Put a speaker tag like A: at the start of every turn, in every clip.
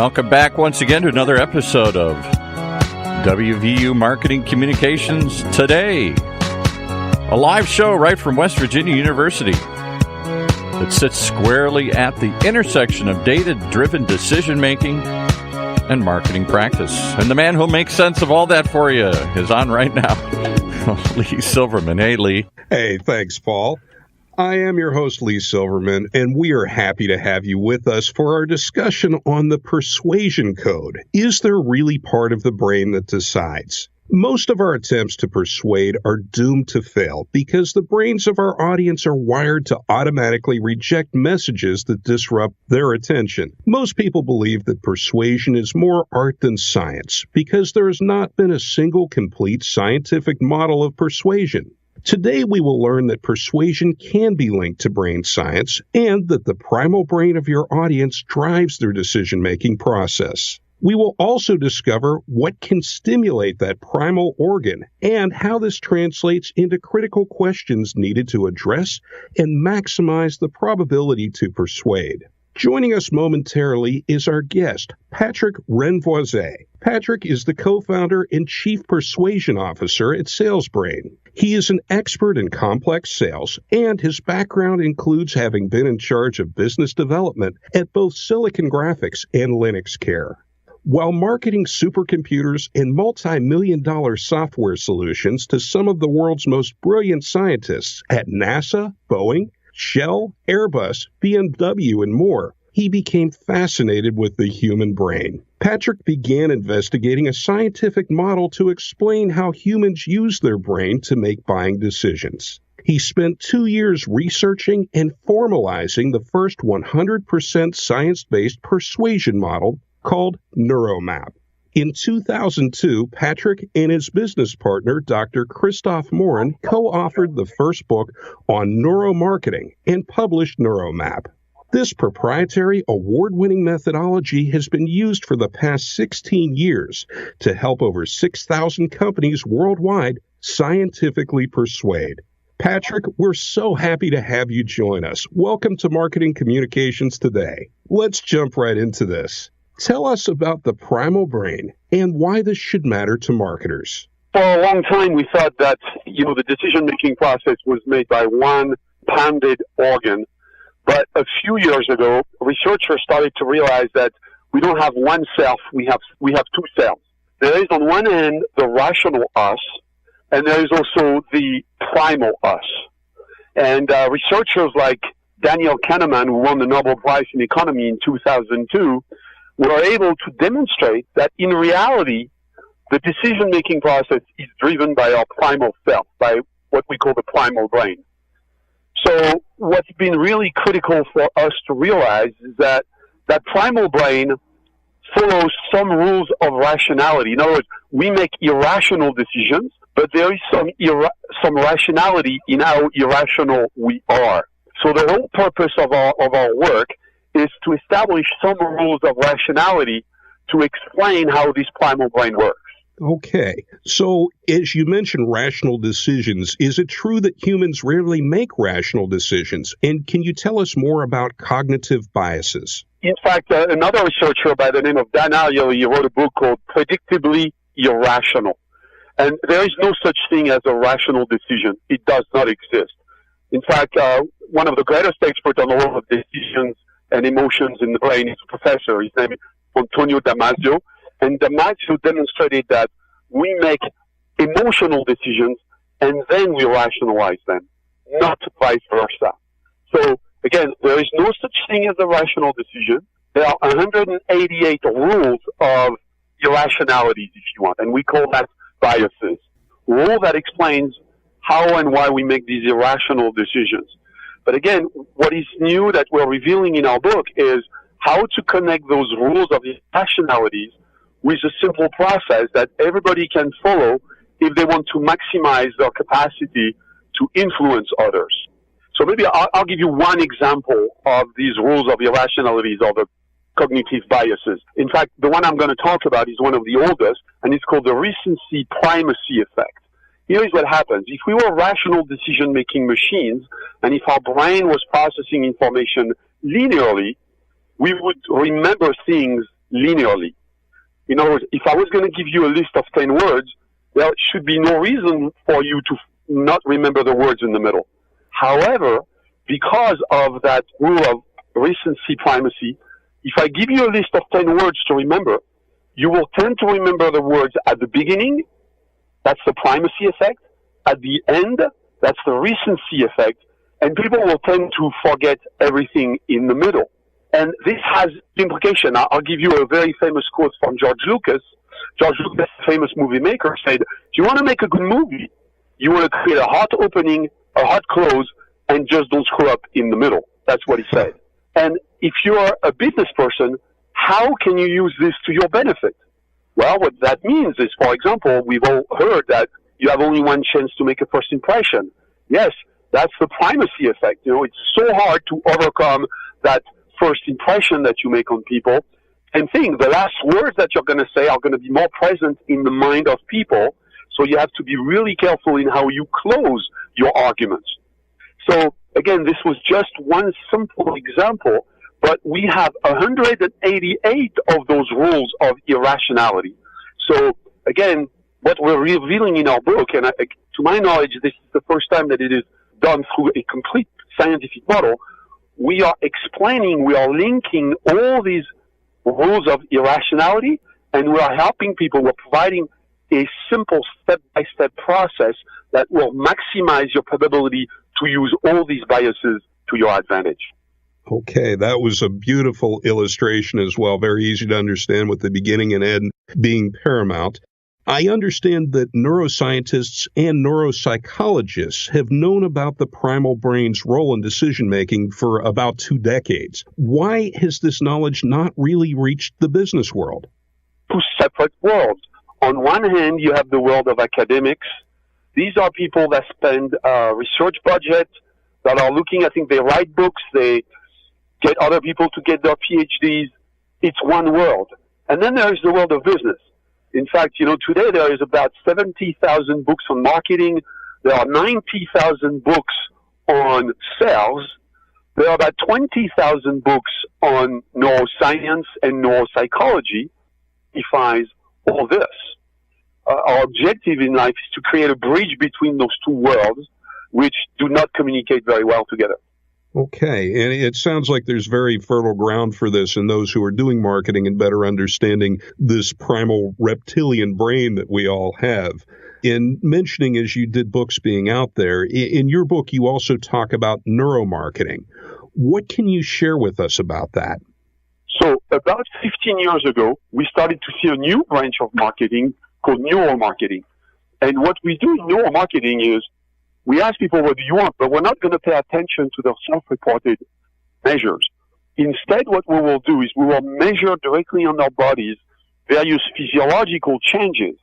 A: Welcome back once again to another episode of WVU Marketing Communications Today, a live show right from West Virginia University that sits squarely at the intersection of data-driven decision-making and marketing practice. And the man who'll make sense of all that for you is on right now, Lee Silverman. Hey, Lee.
B: Hey, thanks, Paul. I am your host, Lee Silverman, and we are happy to have you with us for our discussion on the Persuasion Code. Is there really part of the brain that decides? Most of our attempts to persuade are doomed to fail because the brains of our audience are wired to automatically reject messages that disrupt their attention. Most people believe that persuasion is more art than science because there has not been a single complete scientific model of persuasion. Today, we will learn that persuasion can be linked to brain science and that the primal brain of your audience drives their decision-making process. We will also discover what can stimulate that primal organ and how this translates into critical questions needed to address and maximize the probability to persuade. Joining us momentarily is our guest, Patrick Renvoise. Patrick is the co-founder and chief persuasion officer at SalesBrain. He is an expert in complex sales, and his background includes having been in charge of business development at both Silicon Graphics and LinuxCare. While marketing supercomputers and multi-million-dollar software solutions to some of the world's most brilliant scientists at NASA, Boeing, Shell, Airbus, BMW, and more, he became fascinated with the human brain. Patrick began investigating a scientific model to explain how humans use their brain to make buying decisions. He spent 2 years researching and formalizing the first 100% science-based persuasion model called NeuroMAP. In 2002, Patrick and his business partner, Dr. Christophe Morin, co-authored the first book on neuromarketing and published NeuroMAP. This proprietary, award-winning methodology has been used for the past 16 years to help over 6,000 companies worldwide scientifically persuade. Patrick, we're so happy to have you join us. Welcome to Marketing Communications Today. Let's jump right into this. Tell us about the primal brain and why this should matter to marketers.
C: For a long time, we thought that, the decision-making process was made by one pounded organ. But a few years ago, researchers started to realize that we don't have one self, we have two selves. There is on one end the rational us, and there is also the primal us. And researchers like Daniel Kahneman, who won the Nobel Prize in Economy in 2002, were able to demonstrate that in reality, the decision-making process is driven by our primal self, by what we call the primal brain. So what's been really critical for us to realize is that that primal brain follows some rules of rationality. In other words, we make irrational decisions, but there is some rationality in how irrational we are. So the whole purpose of our work is to establish some rules of rationality to explain how this primal brain works.
B: Okay. So, as you mentioned rational decisions, is it true that humans rarely make rational decisions? And can you tell us more about cognitive biases?
C: In fact, another researcher by the name of Dan Ariely wrote a book called Predictably Irrational. And there is no such thing as a rational decision. It does not exist. In fact, one of the greatest experts on the world of decisions and emotions in the brain is a professor. His name is Antonio Damasio. And Damasio demonstrated that we make emotional decisions and then we rationalize them, not vice versa. So, again, there is no such thing as a rational decision. There are 188 rules of irrationalities, if you want, and we call that biases. Rule that explains how and why we make these irrational decisions. But again, what is new that we're revealing in our book is how to connect those rules of irrationalities with a simple process that everybody can follow if they want to maximize their capacity to influence others. So maybe I'll give you one example of these rules of irrationalities or the cognitive biases. In fact, the one I'm going to talk about is one of the oldest, and it's called the recency primacy effect. Here is what happens. If we were rational decision-making machines, and if our brain was processing information linearly, we would remember things linearly. In other words, if I was going to give you a list of 10 words, there should be no reason for you to not remember the words in the middle. However, because of that rule of recency primacy, if I give you a list of 10 words to remember, you will tend to remember the words at the beginning. That's the primacy effect. At the end, that's the recency effect. And people will tend to forget everything in the middle. And this has implication. I'll give you a very famous quote from George Lucas. George Lucas, famous movie maker, said, if you want to make a good movie, you want to create a hot opening, a hot close, and just don't screw up in the middle. That's what he said. And if you're a business person, how can you use this to your benefit? Well, what that means is, for example, we've all heard that you have only one chance to make a first impression. Yes, that's the primacy effect. You know, it's so hard to overcome that first impression that you make on people. And thing, the last words that you're going to say are going to be more present in the mind of people. So you have to be really careful in how you close your arguments. So again, this was just one simple example, but we have 188 of those rules of irrationality. So again, what we're revealing in our book, and to my knowledge, this is the first time that it is done through a complete scientific model, we are explaining, we are linking all these rules of irrationality, and we are helping people, we're providing a simple step-by-step process that will maximize your probability to use all these biases to your advantage.
B: Okay, that was a beautiful illustration as well. Very easy to understand with the beginning and end being paramount. I understand that neuroscientists and neuropsychologists have known about the primal brain's role in decision-making for about 2 decades. Why has this knowledge not really reached the business world?
C: 2 separate worlds. On one hand, you have the world of academics. These are people that spend research budget, that are looking, I think they write books, they get other people to get their PhDs. It's one world. And then there is the world of business. In fact, you know, today there is about 70,000 books on marketing. There are 90,000 books on sales. There are about 20,000 books on neuroscience and neuropsychology. Defines all this. Our objective in life is to create a bridge between those 2 worlds, which do not communicate very well together.
B: Okay, and it sounds like there's very fertile ground for this in those who are doing marketing and better understanding this primal reptilian brain that we all have. In mentioning, as you did books being out there, in your book you also talk about neuromarketing. What can you share with us about that?
C: So about 15 years ago, we started to see a new branch of marketing called neuromarketing. And what we do in neuromarketing is we ask people, what do you want? But we're not going to pay attention to the self-reported measures. Instead, what we will do is we will measure directly on our bodies various physiological changes.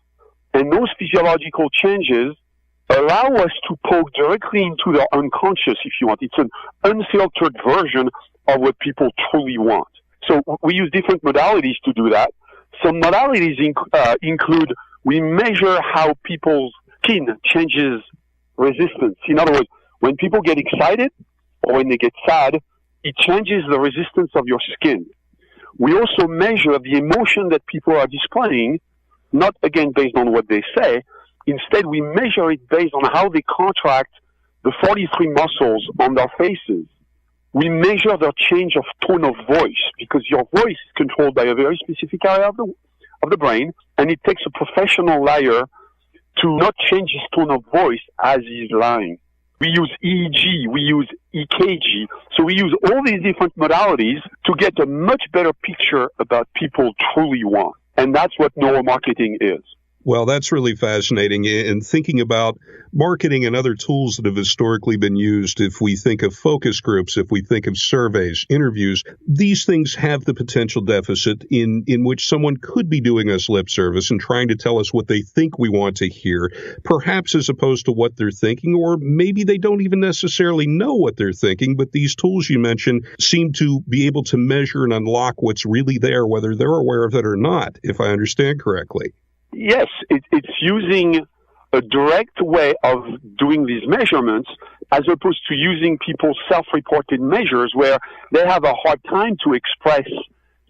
C: And those physiological changes allow us to poke directly into their unconscious, if you want. It's an unfiltered version of what people truly want. So we use different modalities to do that. Some modalities include we measure how people's skin changes resistance. In other words, when people get excited or when they get sad, it changes the resistance of your skin. We also measure the emotion that people are displaying, not again based on what they say. Instead, we measure it based on how they contract the 43 muscles on their faces. We measure their change of tone of voice because your voice is controlled by a very specific area of the brain, and it takes a professional liar to not change his tone of voice as he's lying. We use EEG, we use EKG, so we use all these different modalities to get a much better picture about people truly want. And that's what neuromarketing is.
B: Well, that's really fascinating. And thinking about marketing and other tools that have historically been used, if we think of focus groups, if we think of surveys, interviews, these things have the potential deficit in which someone could be doing us lip service and trying to tell us what they think we want to hear, perhaps as opposed to what they're thinking, or maybe they don't even necessarily know what they're thinking, but these tools you mentioned seem to be able to measure and unlock what's really there, whether they're aware of it or not, if I understand correctly.
C: Yes, it's using a direct way of doing these measurements as opposed to using people's self-reported measures where they have a hard time to express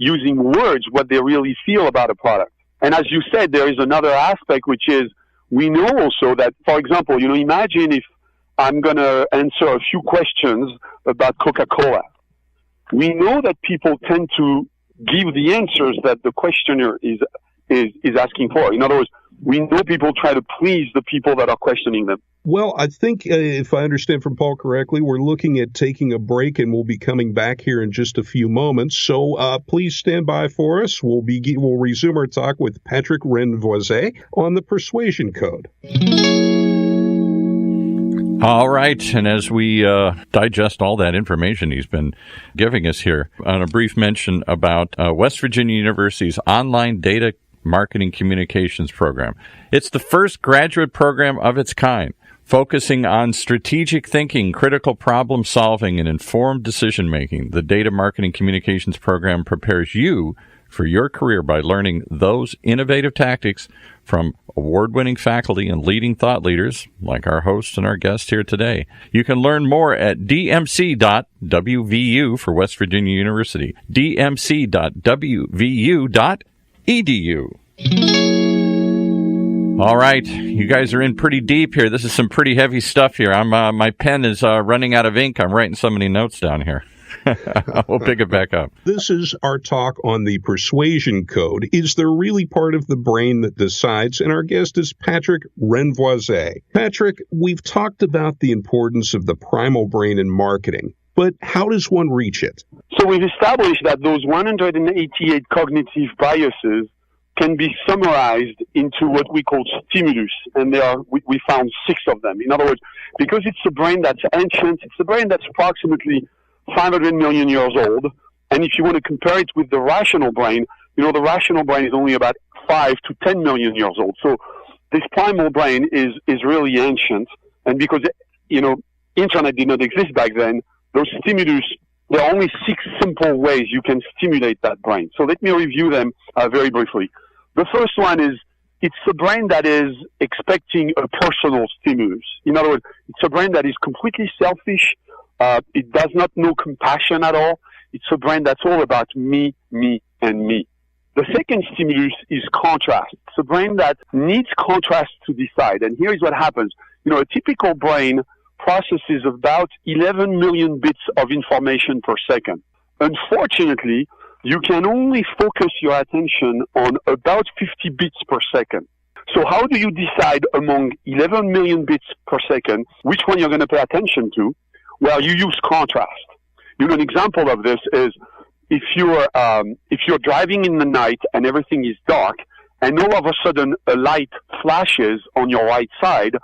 C: using words what they really feel about a product. And as you said, there is another aspect, which is we know also that, for example, imagine if I'm going to answer a few questions about Coca-Cola. We know that people tend to give the answers that the questioner is asking for. In other words, we know people try to please the people that are questioning them.
B: Well, I think if I understand from Paul correctly, we're looking at taking a break, and we'll be coming back here in just a few moments. So please stand by for us. We'll resume our talk with Patrick Renvoise on the Persuasion Code.
A: All right, and as we digest all that information he's been giving us here, on a brief mention about West Virginia University's online data marketing communications program. It's the first graduate program of its kind, focusing on strategic thinking, critical problem solving, and informed decision making. The data marketing communications program prepares you for your career by learning those innovative tactics from award-winning faculty and leading thought leaders like our host and our guest here today. You can learn more at dmc.wvu for West Virginia University, dmc.wvu.edu. All right, you guys are in pretty deep here. This is some pretty heavy stuff here. My pen is running out of ink. I'm writing so many notes down here. We'll pick it back up.
B: This is our talk on the Persuasion Code. Is there really part of the brain that decides? And our guest is Patrick Renvoise. Patrick, we've talked about the importance of the primal brain in marketing, but how does one reach it?
C: So we've established that those 188 cognitive biases can be summarized into what we call stimulus, and we found 6 of them. In other words, because it's a brain that's ancient, it's a brain that's approximately 500 million years old, and if you want to compare it with the rational brain, the rational brain is only about 5 to 10 million years old. So this primal brain is really ancient, and because internet did not exist back then, those stimulus, there are only 6 simple ways you can stimulate that brain. So let me review them very briefly. The first one is it's a brain that is expecting a personal stimulus. In other words, it's a brain that is completely selfish. It does not know compassion at all. It's a brain that's all about me, me, and me. The second stimulus is contrast. It's a brain that needs contrast to decide. And here is what happens. A typical brain processes about 11 million bits of information per second. Unfortunately, you can only focus your attention on about 50 bits per second. So how do you decide among 11 million bits per second which one you're going to pay attention to? Well, you use contrast. An example of this is if you're driving in the night and everything is dark, and all of a sudden a light flashes on your right side,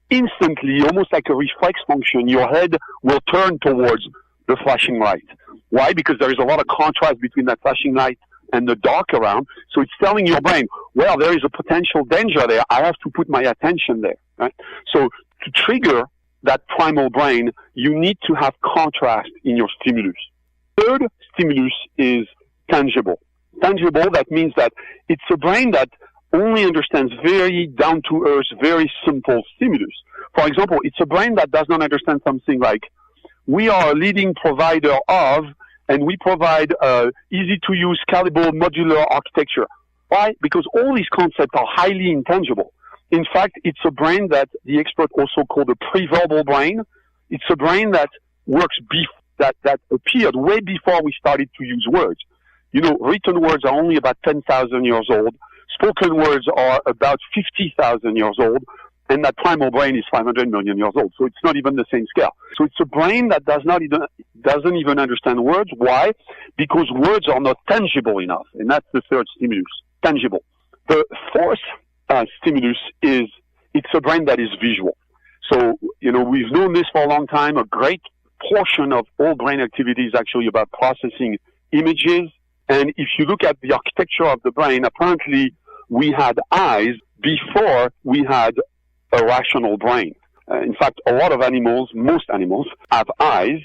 C: instantly, almost like a reflex function, your head will turn towards the flashing light. Why? Because there is a lot of contrast between that flashing light and the dark around. So it's telling your brain, well, there is a potential danger there. I have to put my attention there. Right? So to trigger that primal brain, you need to have contrast in your stimulus. Third stimulus is tangible. Tangible, that means that it's a brain that only understands very down-to-earth, very simple stimulus. For example, it's a brain that does not understand something like, we are a leading provider of, and we provide easy-to-use, scalable, modular architecture. Why? Because all these concepts are highly intangible. In fact, it's a brain that the expert also called a pre-verbal brain. It's a brain that works that appeared way before we started to use words. Written words are only about 10,000 years old. Spoken words are about 50,000 years old. And that primal brain is 500 million years old. So it's not even the same scale. So it's a brain that doesn't even understand words. Why? Because words are not tangible enough. And that's the third stimulus, tangible. The fourth stimulus is it's a brain that is visual. So, we've known this for a long time. A great portion of all brain activity is actually about processing images. And if you look at the architecture of the brain, apparently we had eyes before we had a rational brain. In fact, a lot of animals, most animals, have eyes,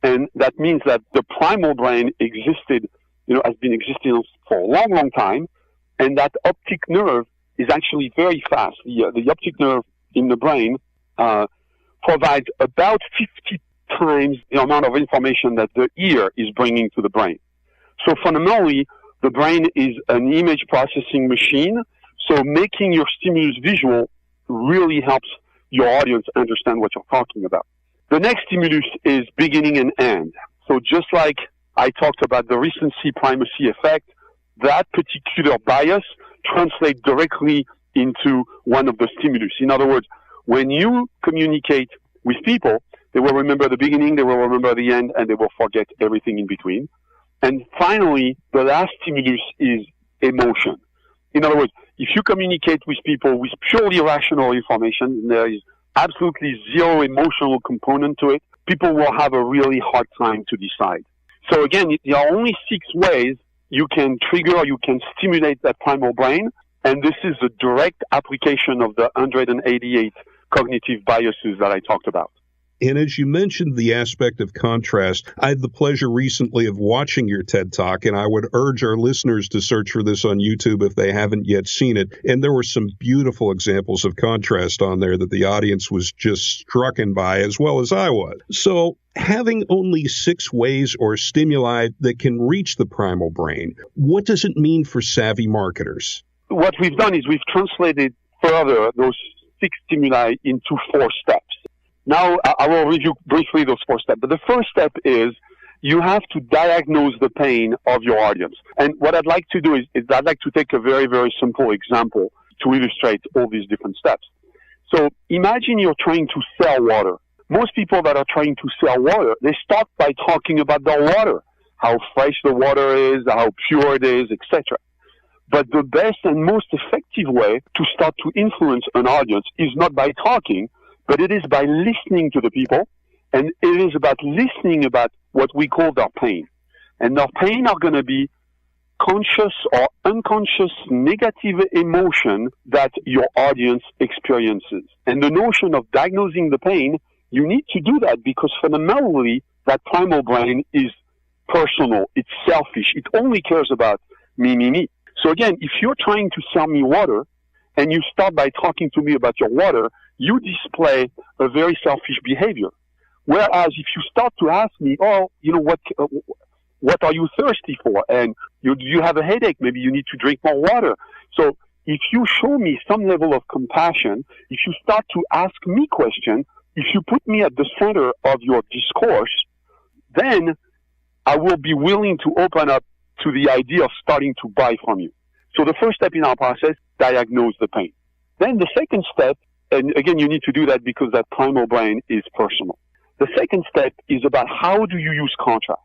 C: and that means that the primal brain existed, has been existing for a long, long time, and that optic nerve is actually very fast. The optic nerve in the brain provides about 50 times the amount of information that the ear is bringing to the brain. So fundamentally, the brain is an image processing machine. So making your stimulus visual really helps your audience understand what you're talking about. The next stimulus is beginning and end. So just like I talked about the recency primacy effect, that particular bias translates directly into one of the stimulus. In other words, when you communicate with people, they will remember the beginning, they will remember the end, and they will forget everything in between. And finally, the last stimulus is emotion. In other words, if you communicate with people with purely rational information, there is absolutely zero emotional component to it, people will have a really hard time to decide. So again, there are only 6 ways you can trigger or you can stimulate that primal brain, and this is a direct application of the 188 cognitive biases that I talked about.
B: And as you mentioned the aspect of contrast, I had the pleasure recently of watching your TED Talk, and I would urge our listeners to search for this on YouTube if they haven't yet seen it. And there were some beautiful examples of contrast on there that the audience was just strucken by, as well as I was. So having only 6 ways or stimuli that can reach the primal brain, what does it mean for savvy marketers?
C: What we've done is we've translated further those 6 stimuli into 4 steps. Now, I will review briefly those 4 steps. But the first step is you have to diagnose the pain of your audience. And what I'd like to do is I'd like to take a very, very simple example to illustrate all these different steps. So imagine you're trying to sell water. Most people that are trying to sell water, they start by talking about the water, how fresh the water is, how pure it is, etc. But the best and most effective way to start to influence an audience is not by talking, but it is by listening to the people, and it is about listening about what we call their pain. And their pain are going to be conscious or unconscious negative emotion that your audience experiences. And the notion of diagnosing the pain, you need to do that because fundamentally that primal brain is personal, it's selfish, it only cares about me. So again, if you're trying to sell me water and you start by talking to me about your water, you display a very selfish behavior. Whereas if you start to ask me, what are you thirsty for? And you have a headache, maybe you need to drink more water. So if you show me some level of compassion, if you start to ask me questions, if you put me at the center of your discourse, then I will be willing to open up to the idea of starting to buy from you. So the first step in our process, diagnose the pain. Then the second step, and again, you need to do that because that primal brain is personal. The second step is about how do you use contrast.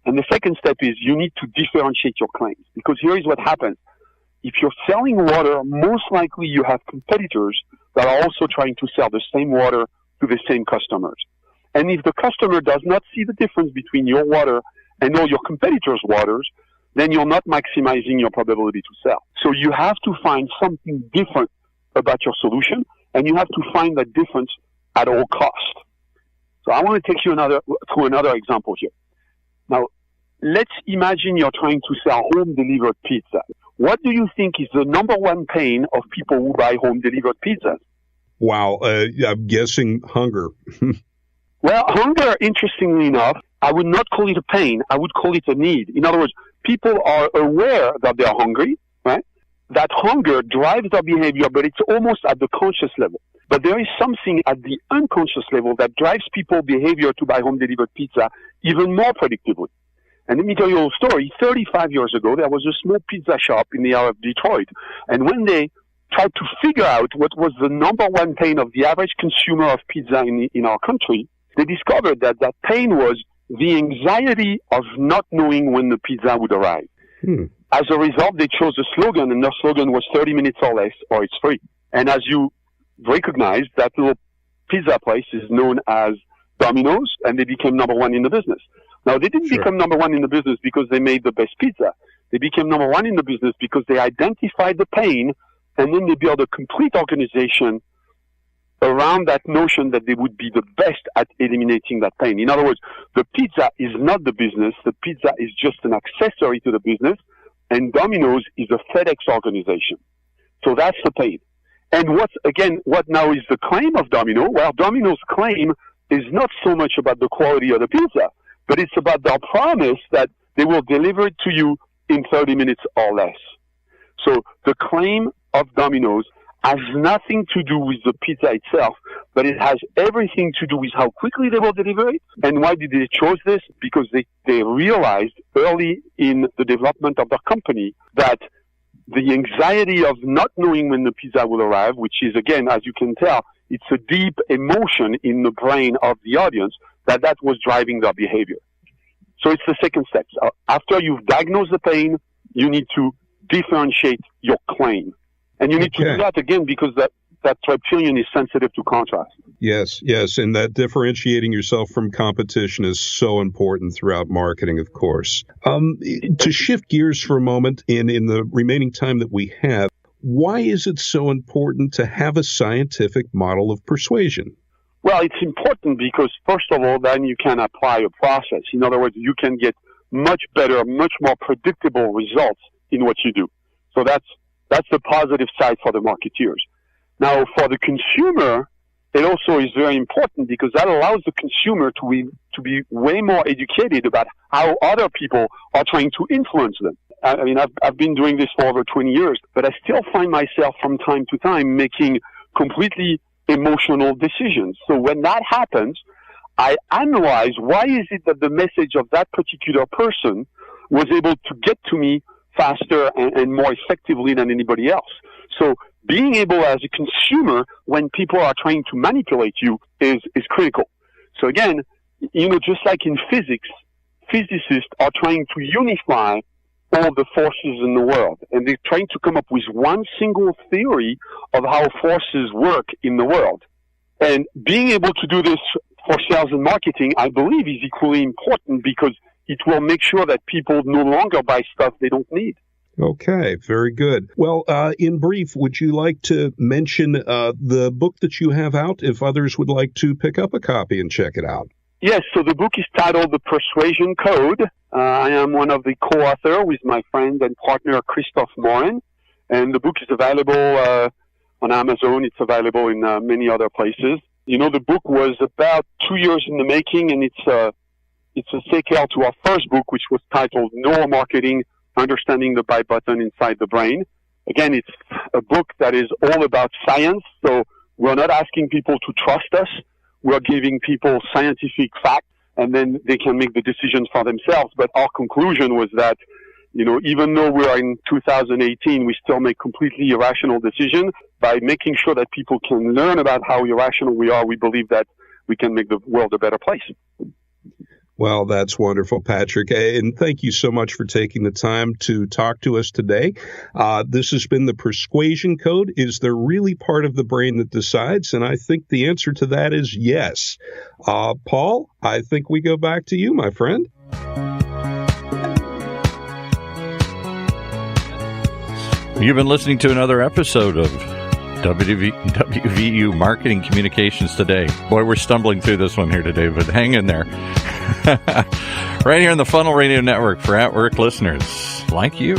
C: And the second step is you need to differentiate your claims. Because here is what happens. If you're selling water, most likely you have competitors that are also trying to sell the same water to the same customers. And if the customer does not see the difference between your water and all your competitors' waters, then you're not maximizing your probability to sell. So you have to find something different about your solution, and you have to find that difference at all cost. So I want to take you through another example here. Now, let's imagine you're trying to sell home-delivered pizza. What do you think is the number one pain of people who buy home-delivered pizzas?
B: Wow, I'm guessing hunger.
C: Well, hunger, interestingly enough, I would not call it a pain. I would call it a need. In other words, people are aware that they are hungry, right? That hunger drives their behavior, but it's almost at the conscious level. But there is something at the unconscious level that drives people's behavior to buy home-delivered pizza even more predictably. And let me tell you a little story. 35 years ago, there was a small pizza shop in the area of Detroit. And when they tried to figure out what was the number one pain of the average consumer of pizza in our country, they discovered that that pain was the anxiety of not knowing when the pizza would arrive. As a result, they chose a slogan, and their slogan was 30 minutes or less, or it's free. And as you recognize, that little pizza place is known as Domino's, and they became number one in the business. Now, they didn't become number one in the business because they made the best pizza. They became number one in the business because they identified the pain, and then they built a complete organization around that notion that they would be the best at eliminating that pain. In other words, the pizza is not the business. The pizza is just an accessory to the business, and Domino's is a FedEx organization. So that's the pain. And what now is the claim of Domino? Well, Domino's claim is not so much about the quality of the pizza, but it's about their promise that they will deliver it to you in 30 minutes or less. So the claim of Domino's has nothing to do with the pizza itself, but it has everything to do with how quickly they will deliver it. And why did they choose this? Because they realized early in the development of their company that the anxiety of not knowing when the pizza will arrive, which is, again, as you can tell, it's a deep emotion in the brain of the audience, that was driving their behavior. So it's the second step. After you've diagnosed the pain, you need to differentiate your claim. And you need to do that, again, because that reptilian is sensitive to contrast.
B: Yes, and that differentiating yourself from competition is so important throughout marketing, of course. To shift gears for a moment, in the remaining time that we have, why is it so important to have a scientific model of persuasion?
C: Well, it's important because, first of all, then you can apply a process. In other words, you can get much better, much more predictable results in what you do. So that's the positive side for the marketeers. Now, for the consumer, it also is very important because that allows the consumer to be way more educated about how other people are trying to influence them. I mean, I've been doing this for over 20 years, but I still find myself from time to time making completely emotional decisions. So when that happens, I analyze why is it that the message of that particular person was able to get to me faster and more effectively than anybody else. So being able as a consumer, when people are trying to manipulate you, is critical. So again, just like in physics, physicists are trying to unify all the forces in the world. And they're trying to come up with one single theory of how forces work in the world. And being able to do this for sales and marketing, I believe, is equally important because it will make sure that people no longer buy stuff they don't need.
B: Okay, very good. Well, in brief, would you like to mention the book that you have out if others would like to pick up a copy and check it out?
C: Yes, so the book is titled The Persuasion Code. I am one of the co-authors with my friend and partner, Christophe Morin. And the book is available on Amazon. It's available in many other places. The book was about 2 years in the making, and it's a sequel to our first book, which was titled Neuromarketing, Understanding the Buy Button Inside the Brain. Again, it's a book that is all about science, so we're not asking people to trust us. We're giving people scientific facts, and then they can make the decisions for themselves. But our conclusion was that, even though we're in 2018, we still make completely irrational decisions. By making sure that people can learn about how irrational we are, we believe that we can make the world a better place.
B: Well, that's wonderful, Patrick. And thank you so much for taking the time to talk to us today. This has been the Persuasion Code. Is there really part of the brain that decides? And I think the answer to that is yes. Paul, I think we go back to you, my friend.
A: You've been listening to another episode of WVU Marketing Communications Today. Boy, we're stumbling through this one here today, but hang in there. Right here on the Funnel Radio Network for at-work listeners like you.